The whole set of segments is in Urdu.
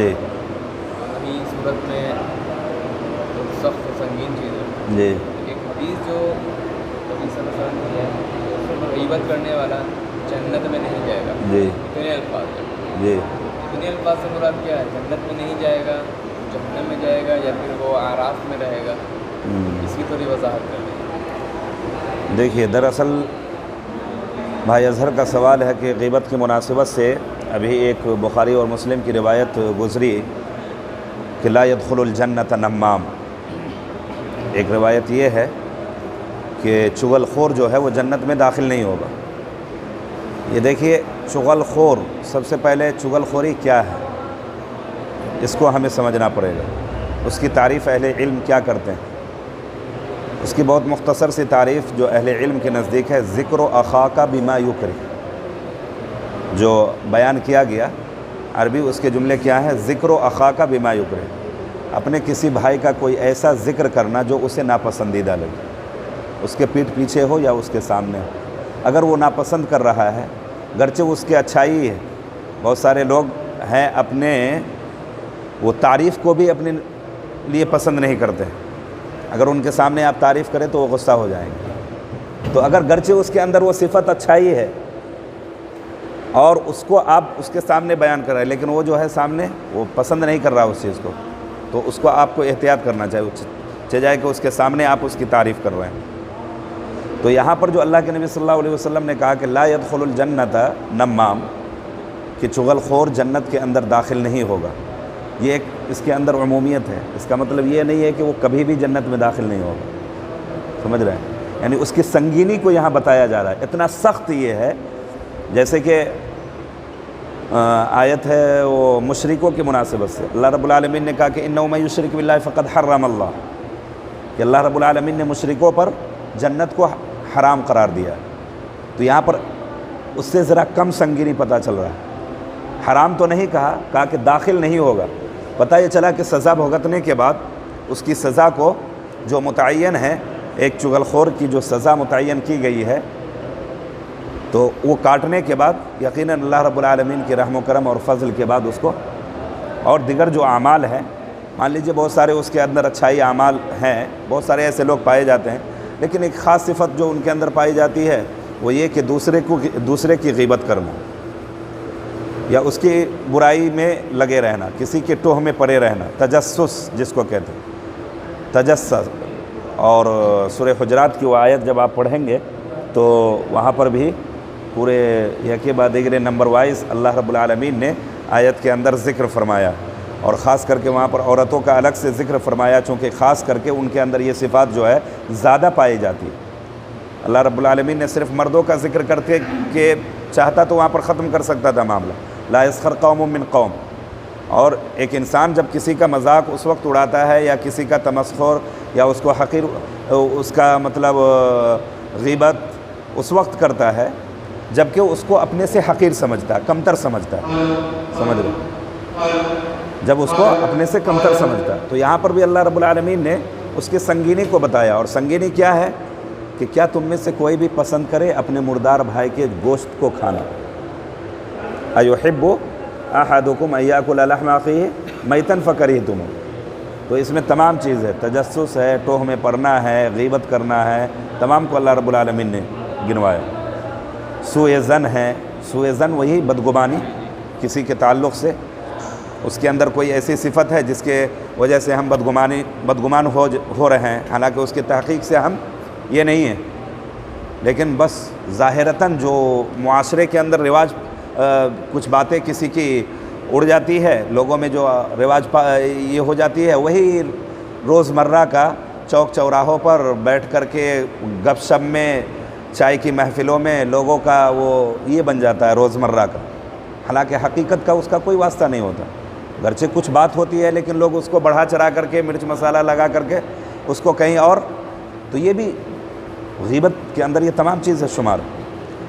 جی ابھی صورت میں بہت سخت و سنگین چیز ہے. جی ایک حدیث جو نبی صلی اللہ علیہ وسلم ہے، غیبت کرنے والا جنت میں نہیں جائے گا. جی اتنے الفاظ ہیں. جی اتنے الفاظ سے مراد کیا ہے؟ جنت میں نہیں جائے گا، جہنم میں جائے گا، یا پھر وہ اعراف میں رہے گا؟ اس کی تھوڑی وضاحت کر دیں. دیکھیے، دراصل بھائی اظہر کا سوال ہے کہ غیبت کی مناسبت سے ابھی ایک بخاری اور مسلم کی روایت گزری کہ لا يدخل الجنت نمام. ایک روایت یہ ہے کہ چغل خور جو ہے وہ جنت میں داخل نہیں ہوگا. یہ دیکھیے، چغل خور، سب سے پہلے چغل خوری کیا ہے اس کو ہمیں سمجھنا پڑے گا. اس کی تعریف اہل علم کیا کرتے ہیں. اس کی بہت مختصر سی تعریف جو اہل علم کے نزدیک ہے، ذکر اخاک بما یکرہ. جو بیان کیا گیا عربی اس کے جملے کیا ہیں؟ ذکر اخاک بما یکرہ. اپنے کسی بھائی کا کوئی ایسا ذکر کرنا جو اسے ناپسندیدہ لگے، اس کے پیٹھ پیچھے ہو یا اس کے سامنے ہو. اگر وہ ناپسند کر رہا ہے، گرچہ اس کی اچھائی ہے. بہت سارے لوگ ہیں اپنے وہ تعریف کو بھی اپنے لیے پسند نہیں کرتے. اگر ان کے سامنے آپ تعریف کریں تو وہ غصہ ہو جائیں گے. تو اگر گرچہ اس کے اندر وہ صفت اچھائی ہے اور اس کو آپ اس کے سامنے بیان کر رہے ہیں، لیکن وہ جو ہے سامنے وہ پسند نہیں کر رہا اس چیز کو، تو اس کو آپ کو احتیاط کرنا چاہیے جائے کہ اس کے سامنے آپ اس کی تعریف کر رہے ہیں. تو یہاں پر جو اللہ کے نبی صلی اللہ علیہ وسلم نے کہا کہ لا يدخل الجنت نمام، کہ چغل خور جنت کے اندر داخل نہیں ہوگا، یہ ایک اس کے اندر عمومیت ہے. اس کا مطلب یہ نہیں ہے کہ وہ کبھی بھی جنت میں داخل نہیں ہوگا. سمجھ رہے ہیں؟ یعنی اس کی سنگینی کو یہاں بتایا جا رہا ہے. اتنا سخت یہ ہے، جیسے کہ آیت ہے وہ مشرکوں کی مناسبت سے اللہ رب العالمین نے کہا کہ انہ من یشرک باللہ فقد حرم اللہ، کہ اللہ رب العالمین نے مشرکوں پر جنت کو حرام قرار دیا. تو یہاں پر اس سے ذرا کم سنگینی پتہ چل رہا ہے. حرام تو نہیں کہا کہ داخل نہیں ہوگا. پتہ یہ چلا کہ سزا بھگتنے کے بعد اس کی سزا کو جو متعین ہے، ایک چغل خور کی جو سزا متعین کی گئی ہے، تو وہ کاٹنے کے بعد یقیناً اللہ رب العالمین کی رحم و کرم اور فضل کے بعد اس کو اور دیگر جو اعمال ہیں، مان لیجئے بہت سارے اس کے اندر اچھائی اعمال ہیں، بہت سارے ایسے لوگ پائے جاتے ہیں، لیکن ایک خاص صفت جو ان کے اندر پائی جاتی ہے وہ یہ کہ دوسرے کی غیبت کرنا یا اس کی برائی میں لگے رہنا، کسی کے ٹوہ میں پڑے رہنا، تجسس جس کو کہتے ہیں، تجسس. اور سورہ حجرات کی وہ آیت جب آپ پڑھیں گے تو وہاں پر بھی پورے یکے بعد دیگر نمبر وائز اللہ رب العالمین نے آیت کے اندر ذکر فرمایا، اور خاص کر کے وہاں پر عورتوں کا الگ سے ذکر فرمایا، چونکہ خاص کر کے ان کے اندر یہ صفات جو ہے زیادہ پائی جاتی ہے. اللہ رب العالمین نے صرف مردوں کا ذکر کرتے کہ چاہتا تو وہاں پر ختم کر سکتا تھا معاملہ، لا يسخر قوم من قوم. اور ایک انسان جب کسی کا مذاق اس وقت اڑاتا ہے یا کسی کا تمسخر یا اس کو حقیر، اس کا مطلب غیبت اس وقت کرتا ہے جبکہ اس کو اپنے سے حقیر سمجھتا ہے، کمتر سمجھتا ہے. سمجھ رہے؟ جب اس کو اپنے سے کمتر سمجھتا ہے. تو یہاں پر بھی اللہ رب العالمین نے اس کی سنگینی کو بتایا. اور سنگینی کیا ہے کہ کیا تم میں سے کوئی بھی پسند کرے اپنے مردار بھائی کے گوشت کو کھانا؟ ایحب احدکم ان یاکل لحم اخیہ میتا فکرہتموہ. تو اس میں تمام چیز ہے، تجسس ہے، ٹوہ میں پڑنا ہے، غیبت کرنا ہے، تمام کو اللہ رب العالمین نے گنوایا. سوء ظن ہے، سوء ظن وہی بدگمانی کسی کے تعلق سے، اس کے اندر کوئی ایسی صفت ہے جس کے وجہ سے ہم بدگمان ہو رہے ہیں، حالانکہ اس کی تحقیق سے ہم یہ نہیں ہیں، لیکن بس ظاہراً جو معاشرے کے اندر رواج کچھ باتیں کسی کی اڑ جاتی ہے، لوگوں میں جو رواج یہ ہو جاتی ہے، وہی روز مرہ کا چوک چوراہوں پر بیٹھ کر کے گپ شپ میں، چائے کی محفلوں میں لوگوں کا وہ یہ بن جاتا ہے روز مرہ کا، حالانکہ حقیقت کا اس کا کوئی واسطہ نہیں ہوتا. گرچہ کچھ بات ہوتی ہے لیکن لوگ اس کو بڑھا چڑھا کر کے مرچ مسالہ لگا کر کے اس کو کہیں اور، تو یہ بھی غیبت کے اندر یہ تمام چیز ہے شمار.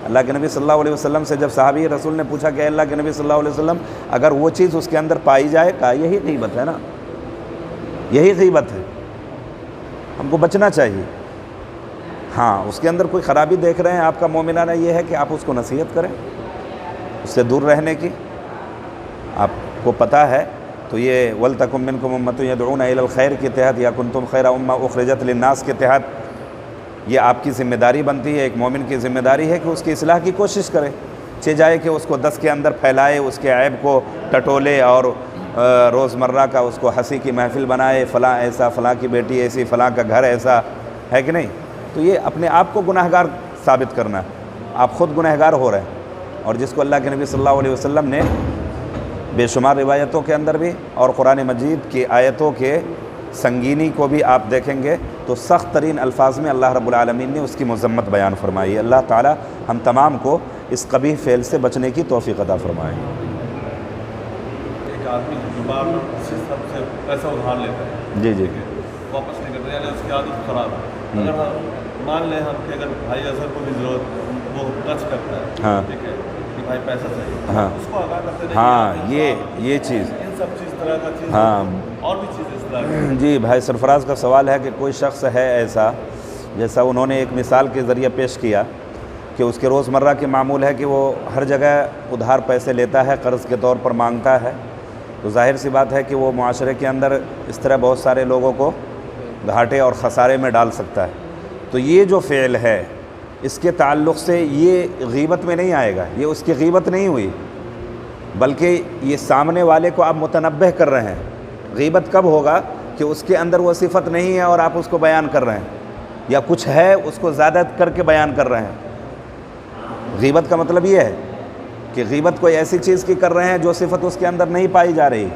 اللہ کے نبی صلی اللہ علیہ وسلم سے جب صحابی رسول نے پوچھا کہ اللہ کے نبی صلی اللہ علیہ وسلم اگر وہ چیز اس کے اندر پائی جائے، کہا یہی غیبت ہے نا، یہی غیبت ہے، ہم کو بچنا چاہیے. ہاں اس کے اندر کوئی خرابی دیکھ رہے ہیں آپ کا مومنانہ یہ ہے کہ آپ اس کو نصیحت کریں، اس سے دور رہنے کی. آپ کو پتہ ہے تو یہ وَلْتَكُن مِّنكُمْ أُمَّةٌ يَدْعُونَ إِلَى الْخَيْرِ کے تحت یا كُنتُمْ خَيْرَ أُمَّةٍ أُخْرِجَتْ لِلنَّاسِ کے تحت یہ آپ کی ذمہ داری بنتی ہے، ایک مومن کی ذمہ داری ہے کہ اس کی اصلاح کی کوشش کرے، جائے کہ اس کو 10 کے اندر پھیلائے، اس کے عیب کو ٹٹولے اور روزمرہ کا اس کو ہنسی کی محفل بنائے، فلاں ایسا، فلاں کی بیٹی ایسی، فلاں کا گھر ایسا ہے کہ نہیں. تو یہ اپنے آپ کو گناہگار ثابت کرنا ہے، آپ خود گنہگار ہو رہے ہیں. اور جس کو اللہ کے نبی صلی اللہ علیہ وسلم نے بے شمار روایتوں کے اندر بھی اور قرآن مجید کی آیتوں کے سنگینی کو بھی آپ دیکھیں گے تو سخت ترین الفاظ میں اللہ رب العالمین نے اس کی مذمت بیان فرمائی ہے. اللہ تعالی ہم تمام کو اس قبیح فعل سے بچنے کی توفیق عطا فرمائے. ایک آدمی زبان سے سب سے پیسہ ادھار لیتا ہے، جی جی واپس نہیں کرتا، یعنی اس کی عادت خراب ہے. اگر ہم مان لیں ہم کہ اگر بھائی اظہر کو بھی ضرورت وہ ٹچ کرتا ہے، ہاں ٹھیک ہے کہ بھائی پیسہ چاہیے، ہاں اس کو آگاہ کرتے رہیے. ہاں یہ چیز ان سب چیز طرح کا چیز ہاں اور بھی چیز اس طرح کی. جی. بھائی سرفراز کا سوال ہے کہ کوئی شخص ہے ایسا، جیسا انہوں نے ایک مثال کے ذریعے پیش کیا کہ اس کے روزمرہ کے معمول ہے کہ وہ ہر جگہ ادھار پیسے لیتا ہے، قرض کے طور پر مانگتا ہے. تو ظاہر سی بات ہے کہ وہ معاشرے کے اندر اس طرح بہت سارے لوگوں کو گھاٹے اور خسارے میں ڈال سکتا ہے. تو یہ جو فعل ہے اس کے تعلق سے یہ غیبت میں نہیں آئے گا، یہ اس کی غیبت نہیں ہوئی، بلکہ یہ سامنے والے کو آپ متنبہ کر رہے ہیں. غیبت کب ہوگا کہ اس کے اندر وہ صفت نہیں ہے اور آپ اس کو بیان کر رہے ہیں، یا کچھ ہے اس کو زیادہ کر کے بیان کر رہے ہیں. غیبت کا مطلب یہ ہے کہ غیبت کوئی ایسی چیز کی کر رہے ہیں جو صفت اس کے اندر نہیں پائی جا رہی،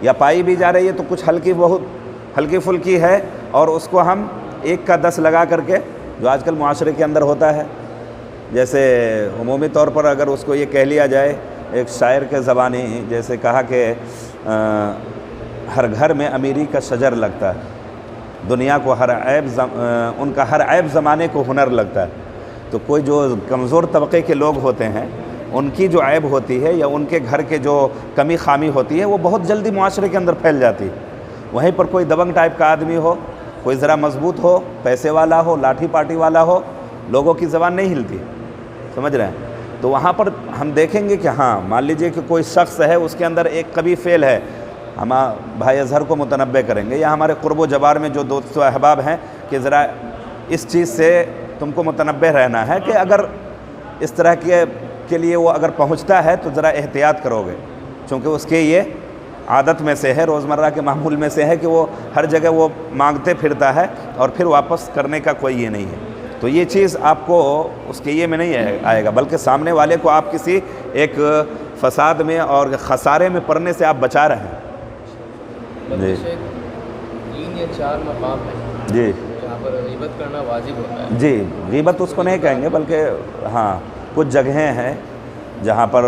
یا پائی بھی جا رہی ہے تو کچھ بہت ہلکی پھلکی ہے، اور اس کو ہم 1 کا 10 لگا کر کے، جو آج کل معاشرے کے اندر ہوتا ہے. جیسے عمومی طور پر اگر اس کو یہ کہہ لیا جائے، ایک شاعر کے زبانی جیسے کہا کہ ہر گھر میں امیری کا شجر لگتا ہے، دنیا کو ان کا ہر عیب زمانے کو ہنر لگتا ہے. تو کوئی جو کمزور طبقے کے لوگ ہوتے ہیں ان کی جو عیب ہوتی ہے یا ان کے گھر کے جو کمی خامی ہوتی ہے وہ بہت جلدی معاشرے کے اندر پھیل جاتی ہے. وہیں پر کوئی دبنگ ٹائپ کا آدمی ہو، کوئی ذرا مضبوط ہو، پیسے والا ہو، لاٹھی پاٹی والا ہو، لوگوں کی زبان نہیں ہلتی، سمجھ رہے ہیں. تو وہاں پر ہم دیکھیں گے کہ ہاں مان لیجئے کہ کوئی شخص ہے اس کے اندر ایک قبیح فعل ہے، ہم بھائی اظہر کو متنبہ کریں گے، یا ہمارے قرب و جبار میں جو دوست و احباب ہیں کہ ذرا اس چیز سے تم کو متنبہ رہنا ہے کہ اگر اس طرح کے لیے وہ اگر پہنچتا ہے تو ذرا احتیاط کرو گے، چونکہ اس کے یہ عادت میں سے ہے، روزمرہ کے معمول میں سے ہے کہ وہ ہر جگہ وہ مانگتے پھرتا ہے اور پھر واپس کرنے کا کوئی یہ نہیں ہے. تو یہ چیز آپ کو اس کے یہ میں نہیں آئے گا، بلکہ سامنے والے کو آپ کسی ایک فساد میں اور خسارے میں پڑنے سے آپ بچا رہے ہیں. جی 3 یا 4 مقام ہیں جی جہاں پر غیبت کرنا واجب ہوتا ہے. جی غیبت اس کو نہیں کہیں گے، بلکہ ہاں کچھ جگہیں ہیں جہاں پر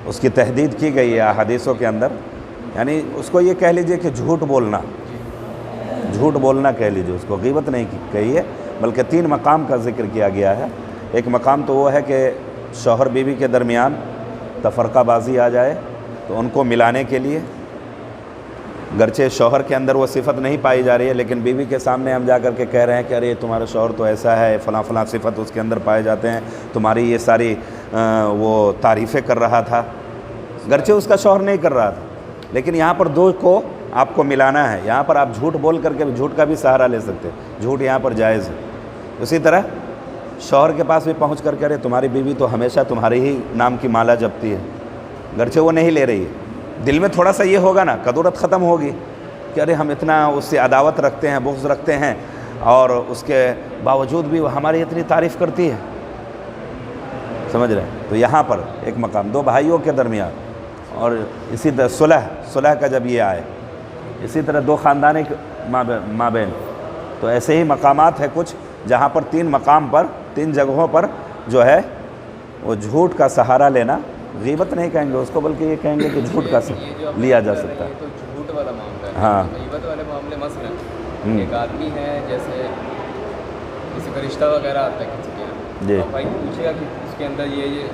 اس کی تحدید کی گئی ہے احادیثوں کے اندر. یعنی اس کو یہ کہہ لیجئے کہ جھوٹ بولنا کہہ لیجئے، اس کو غیبت نہیں کہی ہے، بلکہ 3 مقام کا ذکر کیا گیا ہے. ایک مقام تو وہ ہے کہ شوہر بیوی کے درمیان تفرقہ بازی آ جائے تو ان کو ملانے کے لیے، گرچہ شوہر کے اندر وہ صفت نہیں پائی جا رہی ہے لیکن بیوی کے سامنے ہم جا کر کے کہہ رہے ہیں کہ ارے تمہارا شوہر تو ایسا ہے، فلاں فلاں صفت اس کے اندر پائے جاتے ہیں، تمہاری یہ ساری وہ تعریفیں کر رہا تھا، گرچہ اس کا شوہر نہیں کر رہا تھا، لیکن یہاں پر 2 کو آپ کو ملانا ہے. یہاں پر آپ جھوٹ بول کر کے جھوٹ کا بھی سہارا لے سکتے ہیں، جھوٹ یہاں پر جائز ہے. اسی طرح شوہر کے پاس بھی پہنچ کر کے ارے تمہاری بیوی تو ہمیشہ تمہاری ہی نام کی مالا جپتی ہے، گرچہ وہ نہیں لے رہی ہے، دل میں تھوڑا سا یہ ہوگا نا، کدورت ختم ہوگی کہ ارے ہم اتنا اس سے عداوت رکھتے ہیں، بغض رکھتے ہیں، اور اس کے باوجود بھی وہ ہماری اتنی تعریف کرتی ہے، سمجھ رہے ہیں. تو یہاں پر ایک مقام 2 بھائیوں کے درمیان، اور اسی طرح صلح کا جب یہ آئے، اسی طرح 2 خاندان کے مابین. تو ایسے ہی مقامات ہیں کچھ جہاں پر 3 مقام پر 3 جگہوں پر جو ہے وہ جھوٹ کا سہارا لینا، غیبت نہیں کہیں گے اس کو بلکہ یہ کہیں گے کہ جھوٹ کا لیا جا سکتا ہے. تو جھوٹ والا معاملہ ہے. ہاں غیبت والے معاملے مثلاً ایک آدمی ہے، جیسے کسی کا رشتہ وغیرہ آتا ہے کسی کے یہاں، جی تو بھائی پوچھے گا کہ اس کے اندر یہ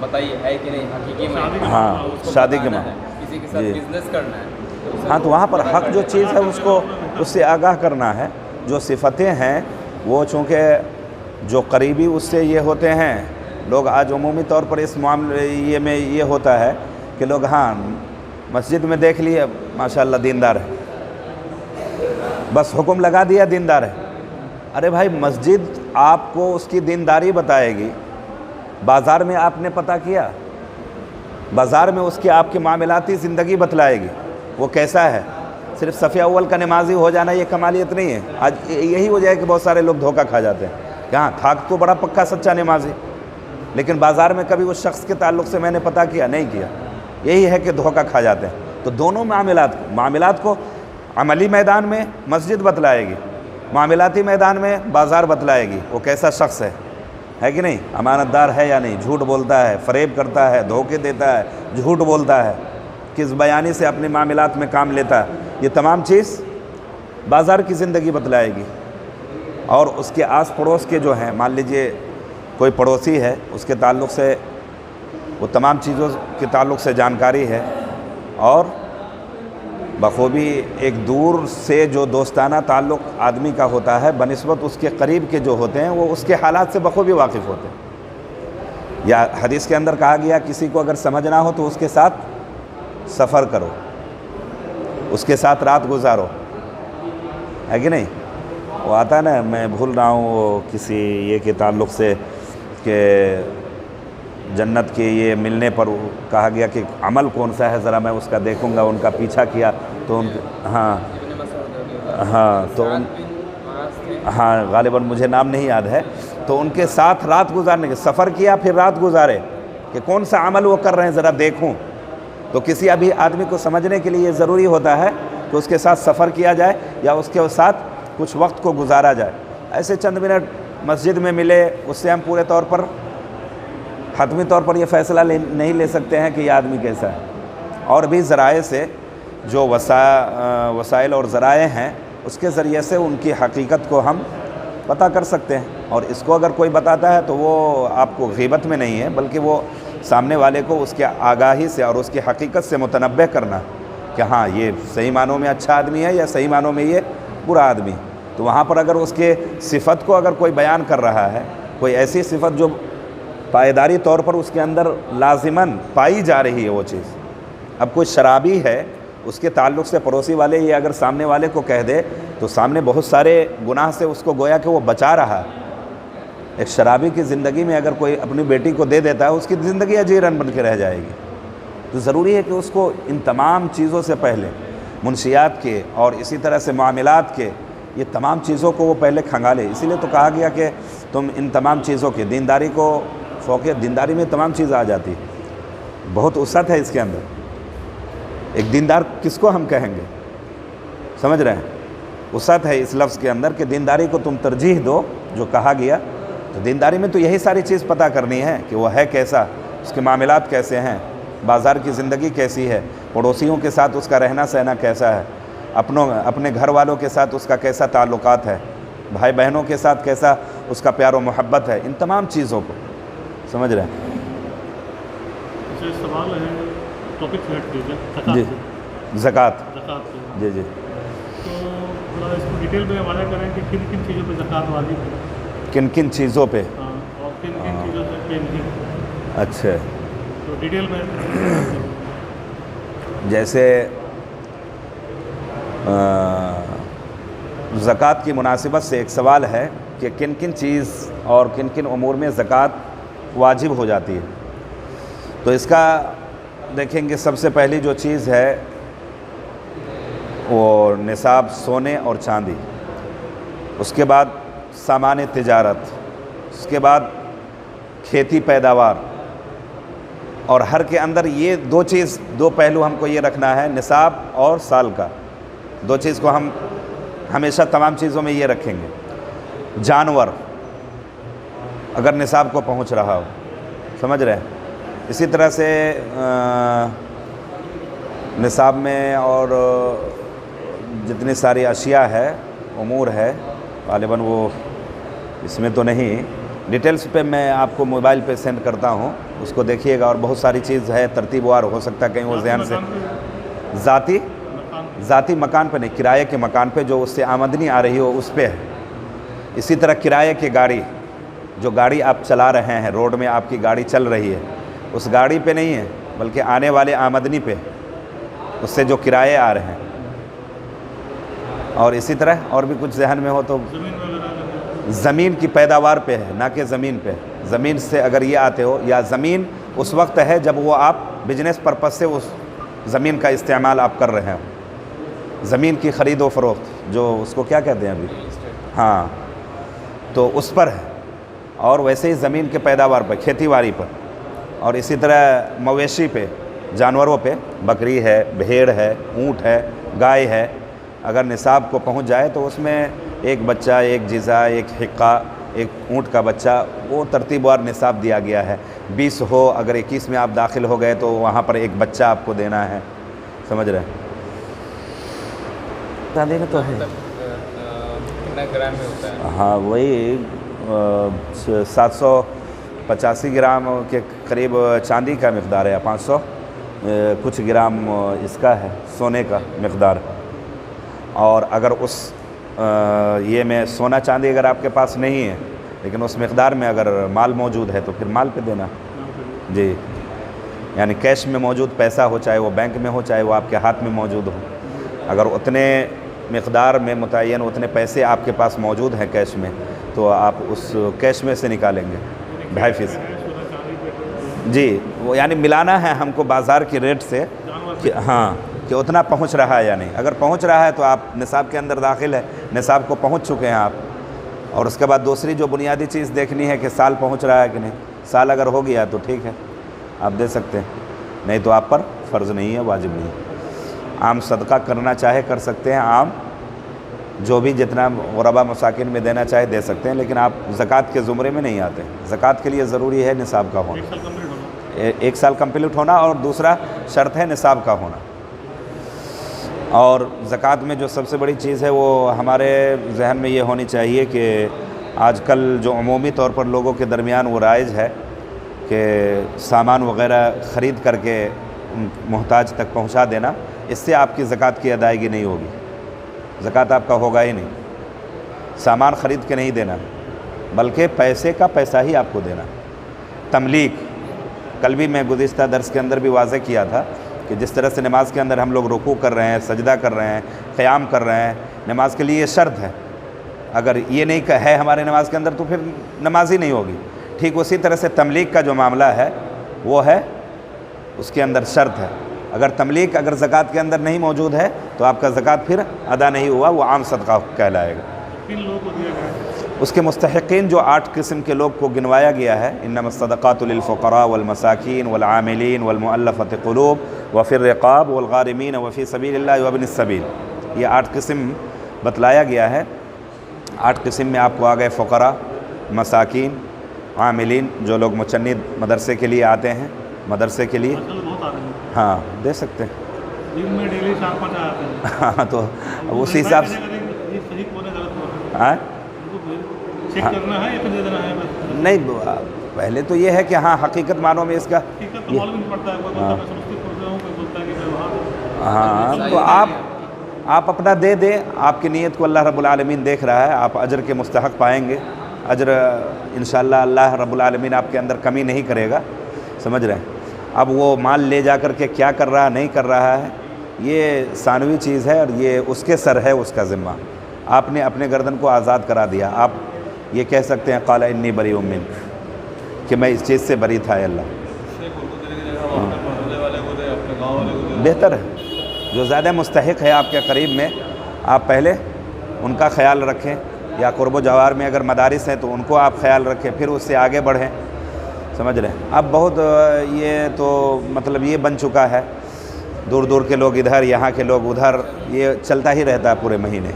بتائیے ہے کہ نہیں حقیقی میں، ہاں شادی کے ہے کسی کے ساتھ بزنس کرنا ہے. ہاں تو وہاں پر حق جو چیز ہے اس کو اس سے آگاہ کرنا ہے. جو صفتیں ہیں وہ چونکہ جو قریبی اس سے یہ ہوتے ہیں لوگ، آج عمومی طور پر اس معاملے میں یہ ہوتا ہے کہ لوگ ہاں مسجد میں دیکھ لیے ماشاءاللہ دیندار ہے، بس حکم لگا دیا دیندار ہے۔ ارے بھائی مسجد آپ کو اس کی دینداری بتائے گی، بازار میں آپ نے پتہ کیا، بازار میں اس کی آپ کی معاملاتی زندگی بتلائے گی وہ کیسا ہے۔ صرف صف اول کا نمازی ہو جانا یہ کمالیت نہیں ہے۔ آج یہی وجہ ہے کہ بہت سارے لوگ دھوکہ کھا جاتے ہیں کہ ہاں تھا تو بڑا پکا سچا نمازی، لیکن بازار میں کبھی اس شخص کے تعلق سے میں نے پتہ کیا نہیں کیا، یہی ہے کہ دھوکہ کھا جاتے ہیں۔ تو دونوں معاملات کو عملی میدان میں مسجد بتلائے گی، معاملاتی میدان میں بازار بتلائے گی وہ کیسا شخص ہے کہ نہیں، امانت دار ہے یا نہیں، جھوٹ بولتا ہے، فریب کرتا ہے، دھوکے دیتا ہے، جھوٹ بولتا ہے، کس بیانی سے اپنے معاملات میں کام لیتا ہے، یہ تمام چیز بازار کی زندگی بتلائے گی۔ اور اس کے آس پڑوس کے جو ہیں، مان لیجئے کوئی پڑوسی ہے، اس کے تعلق سے وہ تمام چیزوں کے تعلق سے جانکاری ہے، اور بخوبی ایک دور سے جو دوستانہ تعلق آدمی کا ہوتا ہے بنسبت اس کے قریب کے جو ہوتے ہیں وہ اس کے حالات سے بخوبی واقف ہوتے ہیں۔ یا حدیث کے اندر کہا گیا کسی کو اگر سمجھنا ہو تو اس کے ساتھ سفر کرو، اس کے ساتھ رات گزارو، ہے کہ نہیں؟ وہ آتا ہے نا، میں بھول رہا ہوں وہ کسی یہ کے تعلق سے کہ جنت کے یہ ملنے پر کہا گیا کہ عمل کون سا ہے ذرا میں اس کا دیکھوں گا، ان کا پیچھا کیا تو ان ہاں غالباً مجھے نام نہیں یاد ہے، تو ان کے ساتھ رات گزارنے کے سفر کیا، پھر رات گزارے کہ کون سا عمل وہ کر رہے ہیں ذرا دیکھوں۔ تو کسی ابھی آدمی کو سمجھنے کے لیے یہ ضروری ہوتا ہے کہ اس کے ساتھ سفر کیا جائے یا اس کے ساتھ کچھ وقت کو گزارا جائے۔ ایسے چند منٹ مسجد میں ملے اس سے ہم پورے طور پر حتمی طور پر یہ فیصلہ نہیں لے سکتے ہیں کہ یہ آدمی کیسا ہے۔ اور بھی ذرائع سے جو وسائل اور ذرائع ہیں اس کے ذریعے سے ان کی حقیقت کو ہم پتہ کر سکتے ہیں، اور اس کو اگر کوئی بتاتا ہے تو وہ آپ کو غیبت میں نہیں ہے بلکہ وہ سامنے والے کو اس کے آگاہی سے اور اس کی حقیقت سے متنبہ کرنا کہ ہاں یہ صحیح معنوں میں اچھا آدمی ہے یا صحیح معنوں میں یہ برا آدمی۔ تو وہاں پر اگر اس کے صفت کو اگر کوئی بیان کر رہا ہے، کوئی ایسی صفت جو پائیداری طور پر اس کے اندر لازماً پائی جا رہی ہے وہ چیز، اب کوئی شرابی ہے اس کے تعلق سے پڑوسی والے یہ اگر سامنے والے کو کہہ دے تو سامنے بہت سارے گناہ سے اس کو گویا کہ وہ بچا رہا ہے۔ ایک شرابی کی زندگی میں اگر کوئی اپنی بیٹی کو دے دیتا ہے اس کی زندگی اجیرن بن کے رہ جائے گی۔ تو ضروری ہے کہ اس کو ان تمام چیزوں سے پہلے منشیات کے اور اسی طرح سے معاملات کے یہ تمام چیزوں کو وہ پہلے کھنگالے۔ اسی لیے تو کہا گیا کہ تم ان تمام چیزوں کے دینداری کو فوقیت، دینداری میں تمام چیز آ جاتی ہے، بہت وسعت ہے اس کے اندر۔ ایک دیندار کس کو ہم کہیں گے، سمجھ رہے ہیں؟ وسعت ہے اس لفظ کے اندر کہ دینداری کو تم ترجیح دو جو کہا گیا۔ تو دینداری میں تو یہی ساری چیز پتہ کرنی ہے کہ وہ ہے کیسا، اس کے معاملات کیسے ہیں، بازار کی زندگی کیسی ہے، پڑوسیوں کے ساتھ اس کا رہنا سہنا کیسا ہے، اپنے گھر والوں کے ساتھ اس کا کیسا تعلقات ہے، بھائی بہنوں کے ساتھ کیسا اس کا پیار و محبت ہے، ان تمام چیزوں کو سمجھ رہے ہیں۔ سوال ہے ٹاپک ہٹ کیجیے، جی زکوٰۃ، جی جی تو تھوڑا اس کو ڈیٹیل میں حوالہ کریں کہ کن کن چیزوں پہ زکوٰۃ واجب ہے، کن کن چیزوں پہ، اور کن کن چیزوں پہ نہیں۔ اچھا تو ڈیٹیل میں جیسے زکوٰۃ کی مناسبت سے ایک سوال ہے کہ کن کن چیز اور کن کن امور میں زکوٰۃ واجب ہو جاتی ہے۔ تو اس کا دیکھیں گے سب سے پہلی جو چیز ہے وہ نصاب سونے اور چاندی، اس کے بعد سامان تجارت، اس کے بعد کھیتی پیداوار، اور ہر کے اندر یہ دو پہلو ہم کو یہ رکھنا ہے، نصاب اور سال کا، دو چیز کو ہم ہمیشہ تمام چیزوں میں یہ رکھیں گے۔ جانور اگر نصاب کو پہنچ رہا ہو، سمجھ رہے ہیں، اسی طرح سے نصاب میں اور جتنی ساری اشیاء ہے، امور ہے، غالباً وہ اس میں تو نہیں، ڈیٹیلز پہ میں آپ کو موبائل پہ سینڈ کرتا ہوں، اس کو دیکھیے گا، اور بہت ساری چیز ہے ترتیب وار، ہو سکتا ہے کہیں وہ ذہن سے ذاتی مکان پہ نہیں، کرائے کے مکان پہ جو اس سے آمدنی آ رہی ہو اس پہ ہے۔ اسی طرح کرائے کی گاڑی، جو گاڑی آپ چلا رہے ہیں، روڈ میں آپ کی گاڑی چل رہی ہے، اس گاڑی پہ نہیں ہے بلکہ آنے والے آمدنی پہ، اس سے جو کرائے آ رہے ہیں. اور اسی طرح اور بھی کچھ ذہن میں ہو تو زمین وغیرہ زمین کی پیداوار پہ ہے، نہ کہ زمین پہ. زمین سے اگر یہ آتے ہو، یا زمین اس وقت ہے جب وہ آپ بزنس پرپس سے اس زمین کا استعمال آپ کر رہے ہو. زمین کی خرید و فروخت جو اس کو کیا کہتے ہیں ابھی، ہاں، تو اس پر ہے. اور ویسے ہی زمین کے پیداوار پر، کھیتی باڑی پر، اور اسی طرح مویشی پہ، جانوروں پہ، بکری ہے، بھیڑ ہے، اونٹ ہے، گائے ہے. اگر نصاب کو پہنچ جائے تو اس میں ایک بچہ، ایک جزا، ایک حقہ، ایک اونٹ کا بچہ، وہ ترتیب وار نصاب دیا گیا ہے. 20 ہو، اگر 21 میں آپ داخل ہو گئے تو وہاں پر ایک بچہ آپ کو دینا ہے. سمجھ رہے ہیں؟ تو ہے کتنا گرام میں ہوتا ہے؟ ہاں، وہی 785 گرام کے قریب چاندی کا مقدار ہے، یا 500 کچھ گرام اس کا ہے سونے کا مقدار. اور اگر اس یہ میں سونا چاندی اگر آپ کے پاس نہیں ہے لیکن اس مقدار میں اگر مال موجود ہے تو پھر مال پہ دینا. جی، یعنی کیش میں موجود پیسہ ہو، چاہے وہ بینک میں ہو، چاہے وہ آپ کے ہاتھ میں موجود ہو، اگر اتنے مقدار میں متعین اتنے پیسے آپ کے پاس موجود ہیں کیش میں، تو آپ اس کیش میں سے نکالیں گے 2.5%. جی، وہ یعنی ملانا ہے ہم کو بازار کی ریٹ سے کہ ہاں کہ اتنا پہنچ رہا ہے یا نہیں. اگر پہنچ رہا ہے تو آپ نصاب کے اندر داخل ہے، نصاب کو پہنچ چکے ہیں آپ. اور اس کے بعد دوسری جو بنیادی چیز دیکھنی ہے کہ سال پہنچ رہا ہے کہ نہیں. سال اگر ہو گیا تو ٹھیک ہے، آپ دے سکتے ہیں، نہیں تو آپ پر فرض نہیں ہے، واجب نہیں ہے. عام صدقہ کرنا چاہے کر سکتے ہیں، عام جو بھی جتنا غربا مساکین میں دینا چاہے دے سکتے ہیں، لیکن آپ زکوٰۃ کے زمرے میں نہیں آتے. زکوٰۃ کے لیے ضروری ہے نصاب کا ہونا، 1 سال کمپلیٹ ہونا، اور دوسرا شرط ہے نصاب کا ہونا. اور زکوٰۃ میں جو سب سے بڑی چیز ہے وہ ہمارے ذہن میں یہ ہونی چاہیے کہ آج کل جو عمومی طور پر لوگوں کے درمیان وہ رائج ہے کہ سامان وغیرہ خرید کر کے محتاج تک پہنچا دینا، اس سے آپ کی زکوٰۃ کی ادائیگی نہیں ہوگی. زکوٰۃ آپ کا ہوگا ہی نہیں. سامان خرید کے نہیں دینا، بلکہ پیسے کا پیسہ ہی آپ کو دینا. تملیک، کل بھی میں گزشتہ درس کے اندر بھی واضح کیا تھا کہ جس طرح سے نماز کے اندر ہم لوگ رکوع کر رہے ہیں، سجدہ کر رہے ہیں، قیام کر رہے ہیں، نماز کے لیے یہ شرط ہے. اگر یہ نہیں ہے ہمارے نماز کے اندر تو پھر نماز ہی نہیں ہوگی. ٹھیک اسی طرح سے تملیک کا جو معاملہ ہے وہ ہے، اس کے اندر شرط ہے. اگر تملیک اگر زکوٰۃ کے اندر نہیں موجود ہے تو آپ کا زکوٰۃ پھر ادا نہیں ہوا، وہ عام صدقہ کہلائے گا. کن لوگوں کو دیا گیا ہے؟ اس کے مستحقین جو 8 قسم کے لوگ کو گنوایا گیا ہے، انما الصدقات للفقراء والمساکین والعاملین والمؤلفۃ قلوب وفی الرقاب والغارمین وفی سبیل اللہ وابن السبیل. یہ 8 قسم بتلایا گیا ہے. 8 قسم میں آپ کو آ گئے فقراء، مساکین، عاملین، جو لوگ مچند مدرسے کے لیے آتے ہیں، مدرسے کے لیے، آج کل بہت آ رہے ہیں، ہاں دے سکتے ہیں. دن میں ڈیلی 4-5 آتے ہیں. ہاں تو اسی حساب سے یہ صحیح بولے غلط بولے، ہاں چیک کرنا ہے یا پھر دے دینا ہے بس؟ نہیں، پہلے تو یہ ہے کہ ہاں حقیقت معنوں میں اس کا حقیقت تو معلوم نہیں پڑتا ہے. کوئی بولتا ہے میں سمستی پور سے ہوں، کوئی بولتا ہے کہ میں وہاں. ہاں تو آپ اپنا دے دیں. آپ کی نیت کو اللہ رب العالمین دیکھ رہا ہے. آپ اجر کے مستحق پائیں گے. اجر انشاءاللہ اللہ رب العالمین آپ کے اندر کمی نہیں کرے گا. سمجھ رہے ہیں؟ اب وہ مال لے جا کر کے کیا کر رہا نہیں کر رہا ہے یہ ثانوی چیز ہے، اور یہ اس کے سر ہے، اس کا ذمہ. آپ نے اپنے گردن کو آزاد کرا دیا. آپ یہ کہہ سکتے ہیں قال انی بریء منک، کہ میں اس چیز سے بری تھا. اللہ بہتر ہے. جو زیادہ مستحق ہے آپ کے قریب میں، آپ پہلے ان کا خیال رکھیں، یا قرب و جوار میں اگر مدارس ہیں تو ان کو آپ خیال رکھیں، پھر اس سے آگے بڑھیں. سمجھ رہے ہیں؟ اب بہت یہ تو مطلب یہ بن چکا ہے، دور دور کے لوگ ادھر، یہاں کے لوگ ادھر، یہ چلتا ہی رہتا ہے پورے مہینے.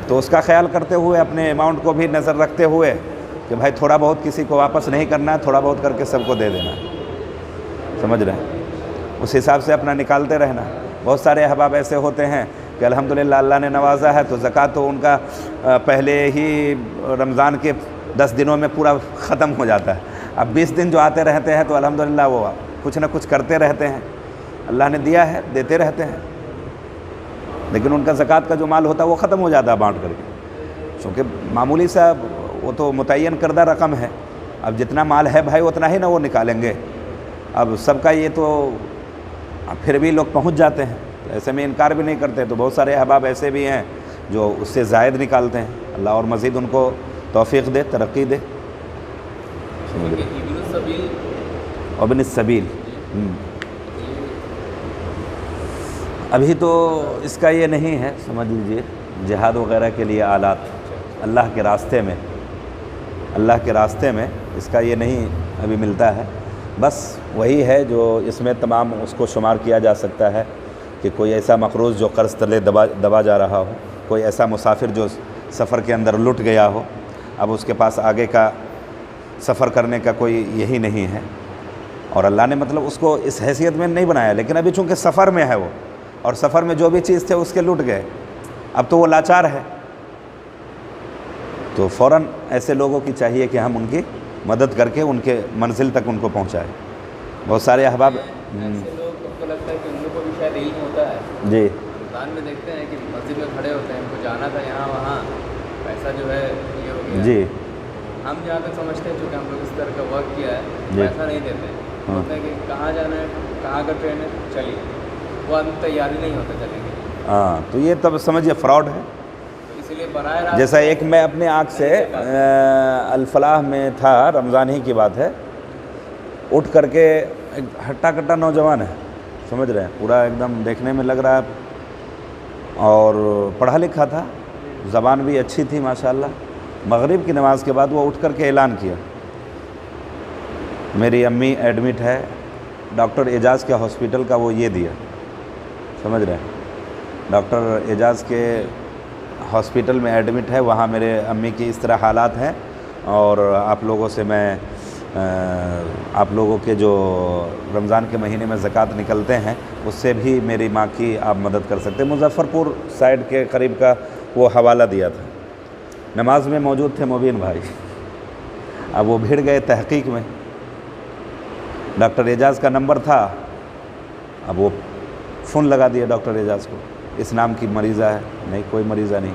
تو اس کا خیال کرتے ہوئے، اپنے اماؤنٹ کو بھی نظر رکھتے ہوئے کہ بھائی تھوڑا بہت کسی کو واپس نہیں کرنا ہے، تھوڑا بہت کر کے سب کو دے دینا. سمجھ رہے ہیں؟ اس حساب سے اپنا نکالتے رہنا. بہت سارے احباب ایسے ہوتے ہیں کہ الحمدللہ اللہ نے نوازا ہے تو زکوٰۃ تو ان کا پہلے ہی رمضان کے 10 دنوں میں پورا ختم ہو جاتا ہے. اب 20 دن جو آتے رہتے ہیں تو الحمدللہ وہ کچھ نہ کچھ کرتے رہتے ہیں. اللہ نے دیا ہے، دیتے رہتے ہیں، لیکن ان کا زکوٰۃ کا جو مال ہوتا ہے وہ ختم ہو جاتا ہے بانٹ کر کے. چونکہ معمولی سا وہ تو متعین کردہ رقم ہے. اب جتنا مال ہے بھائی اتنا ہی نہ وہ نکالیں گے. اب سب کا یہ تو اب پھر بھی لوگ پہنچ جاتے ہیں، تو ایسے میں انکار بھی نہیں کرتے. تو بہت سارے احباب ایسے بھی ہیں جو اس سے زائد نکالتے ہیں. اللہ اور مزید ان کو توفیق دے، ترقی دے. ابن السبیل ابن السبیل ابھی تو اس کا یہ نہیں ہے، سمجھ لیجئے جہاد وغیرہ کے لیے آلات اللہ کے راستے میں اس کا یہ نہیں ابھی ملتا ہے. بس وہی ہے جو اس میں تمام اس کو شمار کیا جا سکتا ہے کہ کوئی ایسا مقروض جو قرض تلے دبا جا رہا ہو، کوئی ایسا مسافر جو سفر کے اندر لٹ گیا ہو، اب اس کے پاس آگے کا سفر کرنے کا کوئی یہی نہیں ہے، اور اللہ نے مطلب اس کو اس حیثیت میں نہیں بنایا، لیکن ابھی چونکہ سفر میں ہے وہ، اور سفر میں جو بھی چیز تھے اس کے لٹ گئے، اب تو وہ لاچار ہے. تو فوراً ایسے لوگوں کی چاہیے کہ ہم ان کی مدد کر کے ان کے منزل تک ان کو پہنچائیں. بہت سارے احباب ایسے لوگ کو لگتا ہے کہ ان کو بھی شاید علم ہوتا ہے. جی رمضان میں دیکھتے ہیں کہ مسجد میں کھڑے ہوتے ہیں، ان کو جانا تھا یہاں وہاں، پیسہ جو ہے یہ ہو گیا. جی ہم جہاں تک سمجھتے ہیں چونکہ ہم لوگ اس طرح کا ورک کیا ہے، جی. پیسہ نہیں دیتے. ہوتا ہے کہ کہاں جانا ہے، کہاں کا ٹرین ہے، چلیے. وہ آدمی تیاری نہیں ہوتا چلیں گے. ہاں، تو یہ تب سمجھیے فراڈ ہے. اسی لیے براہ راست جیسا ایک میں اپنے آنکھ سے الفلاح میں تھا، رمضان ہی کی بات ہے، اٹھ کر کے ایک ہٹا کٹا نوجوان ہے، سمجھ رہے ہیں، پورا ایک دم دیکھنے میں لگ رہا ہے، اور پڑھا لکھا تھا، زبان بھی اچھی تھی ماشاءاللہ. مغرب کی نماز کے بعد وہ اٹھ کر کے اعلان کیا، میری امی ایڈمٹ ہے، ڈاکٹر اعجاز کے ہاسپٹل کا وہ یہ دیا، سمجھ رہے ہیں، ڈاکٹر اعجاز کے ہاسپٹل میں ایڈمٹ ہے، وہاں میرے امی کی اس طرح حالات ہیں، اور آپ لوگوں سے میں آپ لوگوں کے جو رمضان کے مہینے میں زکوٰۃ نکلتے ہیں اس سے بھی میری ماں کی آپ مدد کر سکتے ہیں. مظفر پور سائڈ کے قریب کا وہ حوالہ دیا تھا. نماز میں موجود تھے مبین بھائی، اب وہ بھیڑ گئے تحقیق میں. ڈاکٹر اعجاز کا نمبر تھا، اب وہ فون لگا دیا ڈاکٹر اعجاز کو، اس نام کی مریضہ ہے. نہیں، کوئی مریضہ نہیں.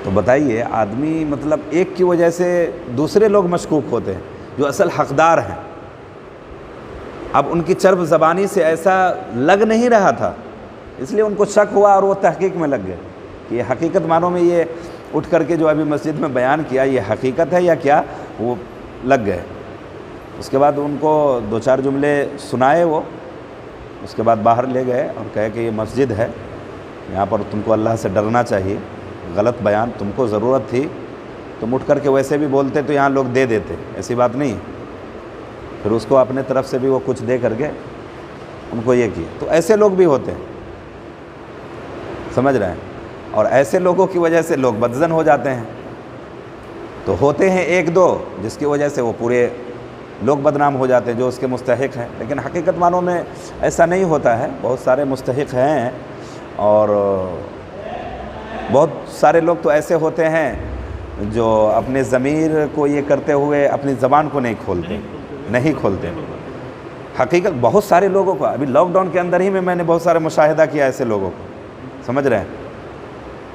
تو بتائیے، آدمی مطلب ایک کی وجہ سے دوسرے لوگ مشکوک ہوتے ہیں جو اصل حقدار ہیں. اب ان کی چرب زبانی سے ایسا لگ نہیں رہا تھا، اس لیے ان کو شک ہوا اور وہ تحقیق میں لگ گئے کہ یہ حقیقت مانوں میں یہ اٹھ کر کے جو ابھی مسجد میں بیان کیا یہ حقیقت ہے یا کیا. وہ لگ گئے. اس کے بعد ان کو دو چار جملے سنائے وہ، اس کے بعد باہر لے گئے اور کہے کہ یہ مسجد ہے، یہاں پر تم کو اللہ سے ڈرنا چاہیے، غلط بیان تم کو ضرورت تھی، تم اٹھ کر کے ویسے بھی بولتے تو یہاں لوگ دے دیتے، ایسی بات نہیں. پھر اس کو اپنے طرف سے بھی وہ کچھ دے کر کے ان کو یہ کیا. تو ایسے لوگ بھی ہوتے ہیں، سمجھ رہے ہیں، اور ایسے لوگوں کی وجہ سے لوگ بدظن ہو جاتے ہیں. تو ہوتے ہیں ایک دو جس کی وجہ سے وہ پورے لوگ بدنام ہو جاتے ہیں جو اس کے مستحق ہیں، لیکن حقیقت معنوں میں ایسا نہیں ہوتا ہے. بہت سارے مستحق ہیں، اور بہت سارے لوگ تو ایسے ہوتے ہیں جو اپنے ضمیر کو یہ کرتے ہوئے اپنی زبان کو نہیں کھولتے. حقیقت بہت سارے لوگوں کو ابھی لاک ڈاؤن کے اندر ہی میں نے بہت سارے مشاہدہ کیا ایسے لوگوں کو، سمجھ رہے ہیں.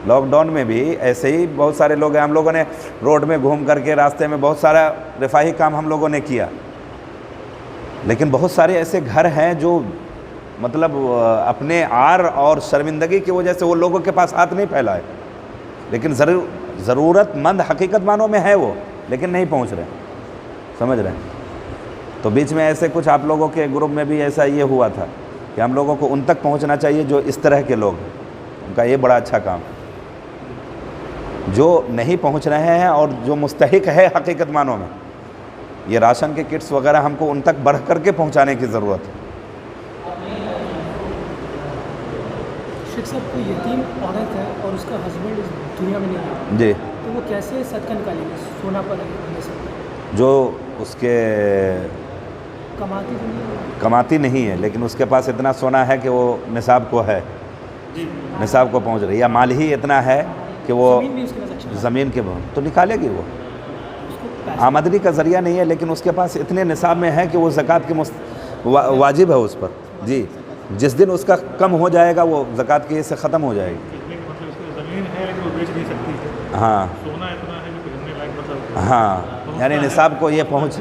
لاک ڈاؤن میں بھی ایسے ہی بہت سارے لوگ ہیں. ہم لوگوں نے روڈ میں گھوم کر کے راستے میں بہت سارا رفاہی کام ہم لوگوں نے کیا، لیکن بہت سارے ایسے گھر ہیں جو مطلب اپنے عار اور شرمندگی کی وجہ سے وہ لوگوں کے پاس ہاتھ نہیں پھیلائے، لیکن ضرورت مند حقیقت معنوں میں ہے وہ، لیکن نہیں پہنچ رہے، سمجھ رہے ہیں. تو بیچ میں ایسے کچھ آپ لوگوں کے گروپ میں بھی ایسا یہ ہوا تھا کہ ہم لوگوں کو ان تک پہنچنا چاہیے جو اس طرح کے لوگ ہیں. ان کا یہ بڑا اچھا کام ہے. جو نہیں پہنچ رہے ہیں اور جو مستحق ہے حقیقت معنوں میں، یہ راشن کے کٹس وغیرہ ہم کو ان تک بڑھ کر کے پہنچانے کی ضرورت ہے. شیخ صاحب، کوئی یتیم عورت ہے اور اس کا ہسبینڈ اس دنیا میں نہیں ہے، جی، تو وہ کیسے صدقہ نکالے گی؟ سونا پر لے سکتے؟ جو اس کے کماتی نہیں ہے لیکن اس کے پاس اتنا سونا ہے کہ وہ نصاب کو ہے، نصاب کو پہنچ رہی، یا مال ہی اتنا ہے کہ وہ زمین کے تو نکالے گی. وہ آمدنی کا ذریعہ نہیں ہے لیکن اس کے پاس اتنے نصاب میں ہے کہ وہ زکوٰۃ کی واجب ہے اس پر. جی، جس دن اس کا کم ہو جائے گا وہ زکوٰۃ کی سے ختم ہو جائے گی. زمین ہے لیکن وہ بیچ نہیں سکتی. ہاں سونا اتنا ہے کہ گھرنے لائق، مطلب ہاں، یعنی نصاب کو یہ پہنچ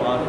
5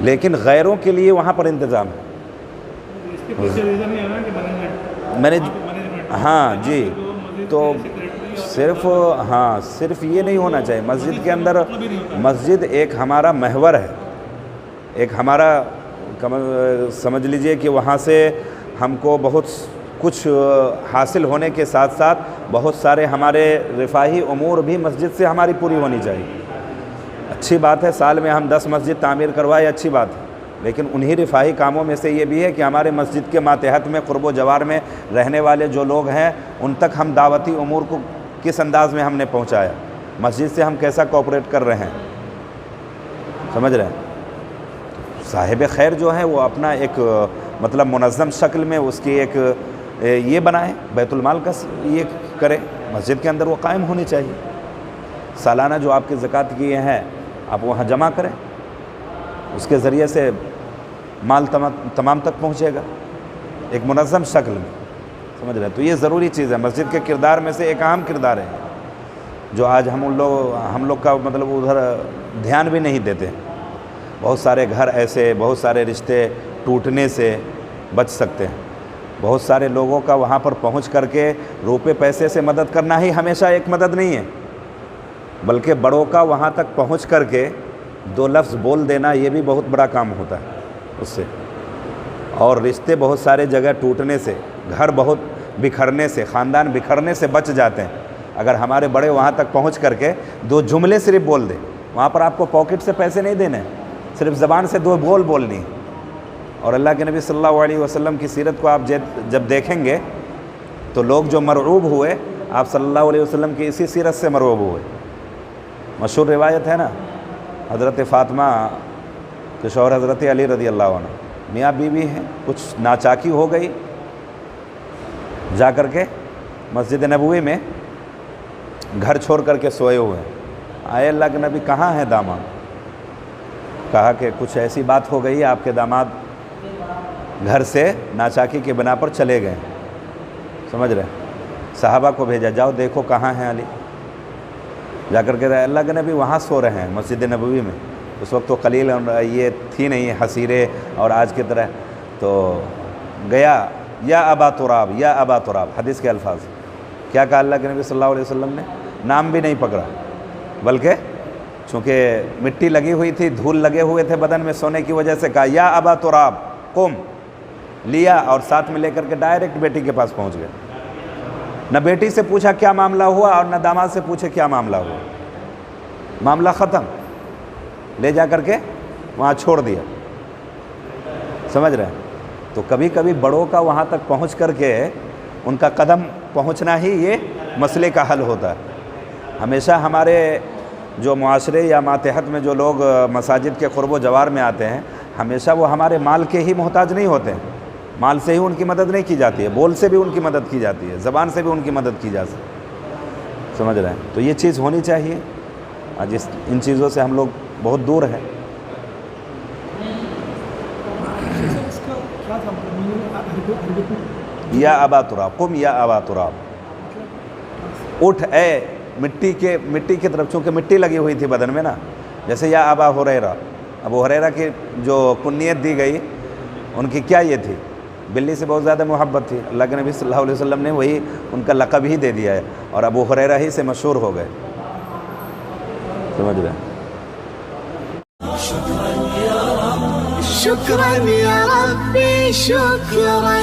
لیکن غیروں کے لیے وہاں پر انتظام ہے. اس کے پیچھے ریزن یہ ہے نا کہ مینجمنٹ مینجمنٹ. ہاں جی. تو صرف یہ نہیں ہونا چاہیے. مسجد کے اندر مسجد ایک ہمارا محور ہے, ایک ہمارا سمجھ لیجئے کہ وہاں سے ہم کو بہت کچھ حاصل ہونے کے ساتھ ساتھ بہت سارے ہمارے رفاہی امور بھی مسجد سے ہماری پوری ہونی چاہیے. اچھی بات ہے سال میں ہم 10 مسجد تعمیر کروائے, اچھی بات ہے, لیکن انہی رفاہی کاموں میں سے یہ بھی ہے کہ ہمارے مسجد کے ماتحت میں قرب و جوار میں رہنے والے جو لوگ ہیں ان تک ہم دعوتی امور کو کس انداز میں ہم نے پہنچایا, مسجد سے ہم کیسا کوآپریٹ کر رہے ہیں. سمجھ رہے ہیں. صاحب خیر جو ہے وہ اپنا ایک مطلب منظم شکل میں اس کی ایک یہ بنائے, بیت المال کا یہ کرے, مسجد کے اندر وہ قائم ہونی چاہیے. سالانہ جو آپ کے زکوٰۃ کیے ہیں آپ وہاں جمع کریں, اس کے ذریعے سے مال تمام تک پہنچے گا ایک منظم شکل میں. سمجھ رہے ہیں. تو یہ ضروری چیز ہے, مسجد کے کردار میں سے ایک اہم کردار ہے جو آج ہم لوگ کا مطلب ادھر دھیان بھی نہیں دیتے. بہت سارے گھر ایسے, بہت سارے رشتے ٹوٹنے سے بچ سکتے ہیں. بہت سارے لوگوں کا وہاں پر پہنچ کر کے روپے پیسے سے مدد کرنا ہی ہمیشہ ایک مدد نہیں ہے, بلکہ بڑوں کا وہاں تک پہنچ کر کے 2 لفظ بول دینا یہ بھی بہت بڑا کام ہوتا ہے اس سے. اور رشتے بہت سارے جگہ ٹوٹنے سے, گھر بہت بکھرنے سے, خاندان بکھرنے سے بچ جاتے ہیں اگر ہمارے بڑے وہاں تک پہنچ کر کے 2 جملے صرف بول دیں. وہاں پر آپ کو پاکٹ سے پیسے نہیں دینے, صرف زبان سے 2 بول بولنی. اور اللہ کے نبی صلی اللہ علیہ وسلم کی سیرت کو آپ جب دیکھیں گے تو لوگ جو مرعوب ہوئے آپ صلی اللہ علیہ وسلم کی اسی سیرت سے مرعوب ہوئے. مشہور روایت ہے نا, حضرت فاطمہ کے شوہر حضرت علی رضی اللہ عنہ میاں بیوی ہیں, کچھ ناچاکی ہو گئی, جا کر کے مسجد نبوی میں گھر چھوڑ کر کے سوئے ہوئے ہیں. آئے اللہ کے نبی کہاں ہیں داماد؟ کہا کہ کچھ ایسی بات ہو گئی آپ کے داماد گھر سے ناچاکی کے بنا پر چلے گئے. سمجھ رہے. صحابہ کو بھیجا, جاؤ دیکھو کہاں ہیں علی. جا کر کے اللہ کے نبی وہاں سو رہے ہیں مسجد نبوی میں. اس وقت تو قلیل یہ تھی نہیں حسیرے اور آج کی طرح. تو گیا, یا ابا تراب, یا ابا تراب, حدیث کے الفاظ. کیا کہا اللہ کے نبی صلی اللہ علیہ وسلم نے؟ نام بھی نہیں پکڑا, بلکہ چونکہ مٹی لگی ہوئی تھی, دھول لگے ہوئے تھے بدن میں سونے کی وجہ سے, کہا یا ابا تراب قم, لیا اور ساتھ میں لے کر کے ڈائریکٹ بیٹی کے پاس پہنچ گئے. نہ بیٹی سے پوچھا کیا معاملہ ہوا اور نہ داماد سے پوچھے کیا معاملہ ہوا, معاملہ ختم, لے جا کر کے وہاں چھوڑ دیا. سمجھ رہے ہیں. تو کبھی کبھی بڑوں کا وہاں تک پہنچ کر کے ان کا قدم پہنچنا ہی یہ مسئلے کا حل ہوتا ہے. ہمیشہ ہمارے جو معاشرے یا ماتحت میں جو لوگ مساجد کے قرب و جوار میں آتے ہیں ہمیشہ وہ ہمارے مال کے ہی محتاج نہیں ہوتے ہیں. مال سے ہی ان کی مدد نہیں کی جاتی ہے, بول سے بھی ان کی مدد کی جاتی ہے, زبان سے بھی ان کی مدد کی جا سکتی. سمجھ رہے ہیں. تو یہ چیز ہونی چاہیے. آج ان چیزوں سے ہم لوگ بہت دور ہیں. یا ابا تراب قم, یا ابا تراب, اٹھ اے مٹی کی طرف. چونکہ مٹی لگی ہوئی تھی بدن میں نا, جیسے یا ابا ہریرہ. ابو ہریرہ کی جو کنیت دی گئی ان کی کیا یہ تھی, بلی سے بہت زیادہ محبت تھی. اللہ کے نبی صلی اللہ علیہ وسلم نے وہی ان کا لقب ہی دے دیا ہے اور ابو ہریرہ ہی سے مشہور ہو گئے. سمجھ رہے ہیں. شكرا يا ربي شكرا.